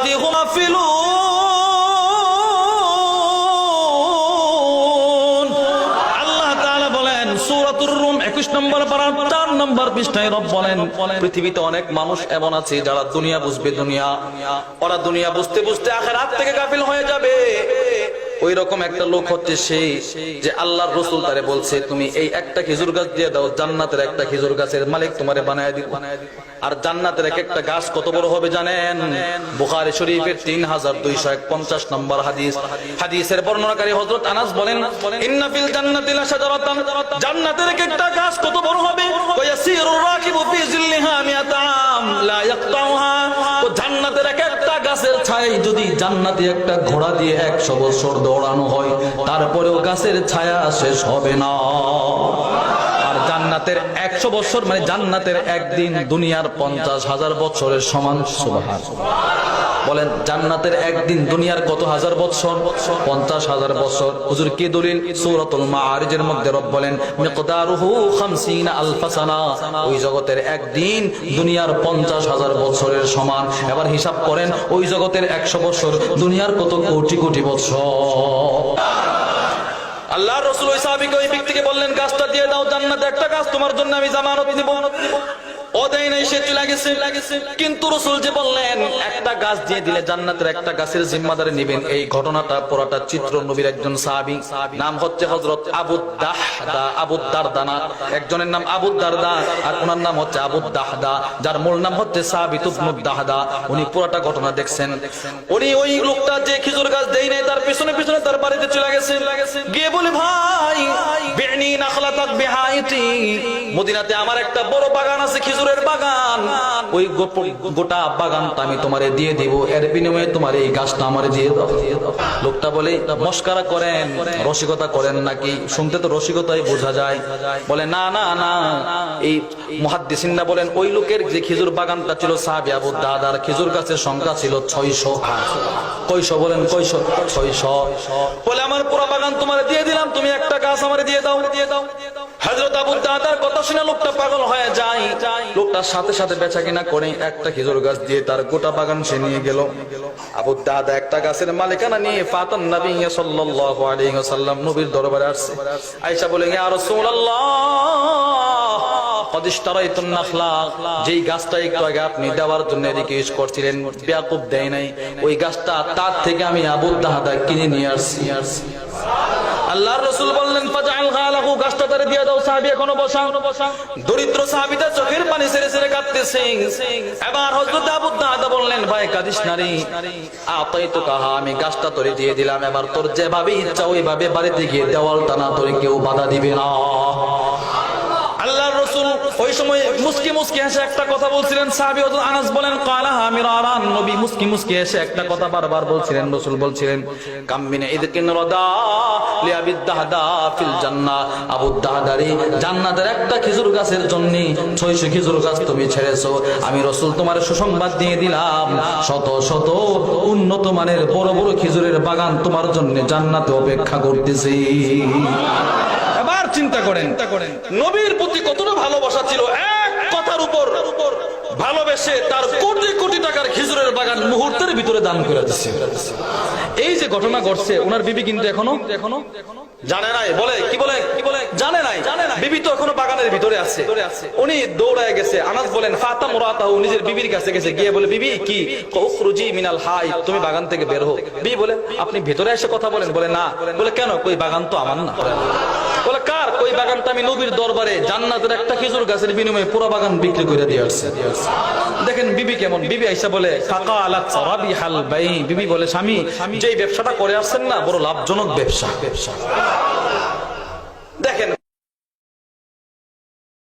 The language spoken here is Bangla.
الآخرة هم غافلون আল্লাহ তাআলা বলেন সূরাতুর রুম 21 নম্বর পারা 4 নম্বর পৃষ্ঠায় রব বলেন পৃথিবীতে অনেক মানুষ এমন আছে যারা দুনিয়া বুঝবে দুনিয়া, ওরা দুনিয়া বুঝতে বুঝতে আখিরাত থেকে গাফিল হয়ে যাবে। ওই রকম একটা লোক হচ্ছে সেই যে আল্লাহর রাসূল তারে বলছে তুমি এই একটা খেজুর গাছ দিয়ে দাও, জান্নাতের একটা খেজুর গাছের মালিক তোমারে বানায় দিব। আর জান্নাতের এক একটা গাছ কত বড় হবে জানেন? বুখারী শরীফের 3251 নম্বর হাদিস। হাদিসের বর্ণনাকারী হযরত আনাস বলেন ইন্না ফিল জান্নাতি লাশাজারাতান, জান্নাতের এক একটা গাছ কত বড় হবে ওয়াসিরুর রাকিবু ফি জিল্লিহা মিয়াত আম লা ইয়াকতাউহা। ও জান্নাতের এক একটা গাছের ছায়ায় যদি জান্নাতি একটা ঘোড়া দিয়ে 100 বছর দৌড়ানো হয় তারপরেও গাছের ছায়া শেষ হবে না। আর জান্নাতের 100 বছর মানে জান্নাতের একদিন দুনিয়ার 50,000 বছরের সমান। সুবহানাল্লাহ। বলেন জান্নাতের একদিন দুনিয়ার কত হাজার বছর? 50,000 বছর। হুজুর কি দলিল? সূরাতুল মাআরিজের মধ্যে রব বলেন মিকদারুহু 50 আলফ সানা, ওই জগতের একদিন দুনিয়ার 50,000 বছরের সমান। এবার হিসাব করেন ওই জগতের 100 বছর দুনিয়ার কত কোটি কোটি বছর। আল্লাহর রাসূল ওই সাহাবীকে ওই ব্যক্তিকে বললেন গাছটা দিয়ে দাও, জান্নাতে একটা গাছ তোমার জন্য আমি জামানত দিব। ও দেয় নাই, সে চলে গেছে। কিন্তু রাসূল যে বললেন একটা গাছ দিয়ে দিলে জান্নাতের একটা গাছের জিম্মাদারি নেবেন, এই ঘটনাটা পুরোটা চিত্র নবীর একজন সাহাবী, নাম হচ্ছে হযরত আবু দাহদা, আবু দারদা না, একজনের নাম আবু দারদা আর ওনার নাম হচ্ছে আবু দাহদা, যার মূল নাম হচ্ছে সাবিত ইবনে দাহদা। উনি পুরোটা ঘটনা দেখছেন। উনি ওই লোকটা যে খেজুর গাছ দেয় নাই তার পিছনে পিছনে তার বাড়িতে চলে গেছে, গিয়ে বলে ভাই বিনি নাখলাতাক বিহাইতি, মদিনাতে আমার একটা বড় বাগান আছে, খেজুরের বাগান, ওই গোটা বাগানটা আমি তোমারে দিয়ে দিব, এর বিনিময়ে তোমার এই গাছটা আমারে দিয়ে দাও। লোকটা বলে মস্কারা করেন, রসিকতা করেন নাকি? শুনতে তো রসিকতাই বোঝা যায়। বলে না না না, এই মুহাদ্দিসিনরা বলেন ওই লোকের যে খেজুর বাগানটা ছিল সাহাবী আবু দাদার খেজুর গাছের সংখ্যা ছিল 600। কয়শো? বলেন কয়শো? 600। বলে আমার পুরো বাগান তোমারে দিয়ে দিলাম, তুমি একটা গাছ আমারে দিয়ে দাও। হযরত আবু দাদার কথা শুনে লোকটা পাগল হয়ে যায়। লোকটার সাথে সাথে বেচা কিনা করে একটা খেজুর গাছ দিয়ে তার গোটা বাগান সে নিয়ে গেল। আবু দাদা একটা গাছের মালিকানা নিয়ে ফাতান নবী সাল্লাল্লাহু আলাইহি ওয়াসাল্লাম নবীর দরবারে আসছে। আয়েশা বলে ইয়া রাসূলুল্লাহ কদিশতারাইতুন নাখলা, যেই গাছটা একটু আগে আপনি দেওয়ার জন্য রিকোয়েস্ট করছিলেন বেয়াকুব দেয় নাই, ওই গাছটা তার থেকে আমি আবু দাদা কিনে নিয়ে আসছি। আল্লাহর রাসূল বললেন ফাজআল গালাহু, গাছটা তারে দিয়ে দাও। সাহাবী এখনো বসা। দরিদ্র সাহাবীটা চোখের পানি ছেড়ে ছেড়ে কাঁদতেছে। এবার হযরত আবু দাদা বললেন ভাই কাঁদিস না রে, আতাইতুকা, আমি গাছটা তোরে দিয়ে দিলাম, এবার তোর যেভাবে ইচ্ছা ওইভাবে বাড়িতে গিয়ে দেওয়াল টানা, তোরে কেউ বাধা দিবে না। আল্লাহর রাসূল ওই সময় মুস্কি মুস্কি হেসে একটা কথা বলছিলেন। সাহাবী হযরত আনাস বলেন কালাহা মিরারান, নবী মুস্কি মুস্কি হেসে একটা কথা বারবার বলছিলেন। রাসূল বলছিলেন কাম মিন ইদকিন রাদা লি আবি দাহদা ফিল জান্নাহ, আবু দাহদারি জান্নাতের একটা খেজুর গাছের জন্য 600 খেজুর গাছ তুমি ছেড়েছো। আমি রাসূল তোমার সুসংবাদ দিয়ে দিলাম, শত শত উন্নত মানের বড় বড় খেজুরের বাগান তোমার জন্য জান্নাতে অপেক্ষা করতেছে। এবার চিন্তা করেন নবীর প্রতি কতটা ভালোবাসা ছিল। এক কথার উপর ভালোবেসে তার কোটি কোটি টাকার খেজুরের বাগান মুহূর্তের ভিতরে দান করে দিচ্ছে। এই যে ঘটনা ঘটছে, ওনার বিবি কিন্তু এখনো জানে নাই। বলে কি বলে জানে নাই। বিবি তো এখনো বাগানের ভিতরে আছে। উনি দৌড়ায় গেছে। আনাস বলেন ফাতা মুরাতাহু, নিজের বিবির কাছে গেছে, গিয়ে বলে বিবি কি উখরুজি মিনাল হাই, তুমি বাগান থেকে বের হও। বিবি বলে আপনি ভিতরে এসে কথা বলেন। বলে না। বলে কেন? কই বাগান তো আমার না। বলে কার? কই বাগানটা আমি নবীর দরবারে জান্নাতের একটা খেজুর গাছের বিনিময়ে পুরো বাগান বিক্রি করে দিয়ে আসছে। দেখেন বিবি কেমন। বিবি আইসা বলে ফাকালাত সারাবিহাল বাই, বিবি বলে স্বামী যেই ব্যবসাটা করে আসছেন না বড় লাভজনক ব্যবসা। দেখেন